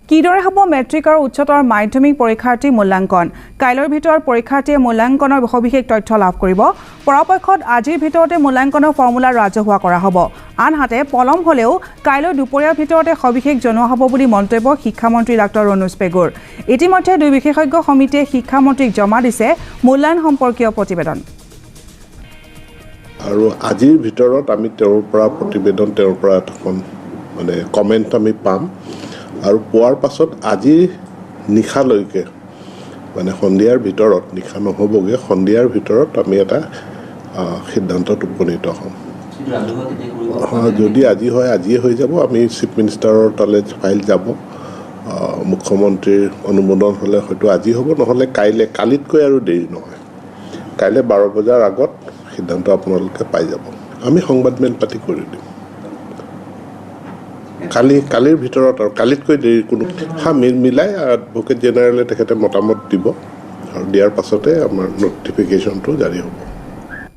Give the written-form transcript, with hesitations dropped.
কিদৰে হ'ব মেট্ৰিক আৰু উচ্চতৰ মাধ্যমিক পৰীক্ষাৰ্থী মূল্যাংকন কাইলৰ ভিতৰত পৰীক্ষাৰ্থীয়ে মূল্যাংকনৰ সবিশেষ তথ্য লাভ কৰিব পৰাপক্ষত আজিৰ ভিতৰতে মূল্যাংকনৰ ফৰ্মুলা ৰাজহুৱা কৰা হ'ব আনহাতে পলম হ'লেও কাইলৈ দুপৰীয়াৰ ভিতৰতে সবিশেষ জনোৱা হ'ব বুলি মন্তব্য শিক্ষামন্ত্ৰী ডাক্তৰ ৰনোজ পেগুৰ ইতিমধ্যে দুই বিশেষজ্ঞ সমিতিয়ে শিক্ষামন্ত্ৰীক জমা দিছে মূল্যায়ন সম্পৰ্কীয় প্ৰতিবেদন আৰু আজিৰ ভিতৰত আমি তেওঁৰ পৰা প্ৰতিবেদন তেওঁৰ পৰা এখন মানে কমেন্ট আমি পাম আৰু পোৱাৰ পাছত আজি নিশালৈকে মানে সন্ধিয়াৰ ভিতৰত নিশা নহ'বগে সন্ধিয়াৰ ভিতৰত আমি এটা সিদ্ধান্তত উপনীত হ'ম যদি আজি হয় আজিয়ে হৈ যাব আমি চিফ মিনিষ্টাৰৰ তালৈ ফাইল যাব মুখ্যমন্ত্ৰীৰ অনুমোদন হ'লে হয়তো আজি হ'ব নহ'লে কালিতকৈ আৰু দেৰি নহয় কাইলৈ 12 বজাৰ আগত সিদ্ধান্ত আপোনালোকে পাই যাব আমি সংবাদমেল পাতি কৰি দিম কালিৰ ভিতৰত আৰু কালিতকৈ দেৰি কোনো মিলাই এডভোকেট জেনেৰেলে তেখেতে মতামত দিব আৰু দিয়াৰ পাছতে আমাৰ নটিফিকেশ্যনটো জাৰি হ'ব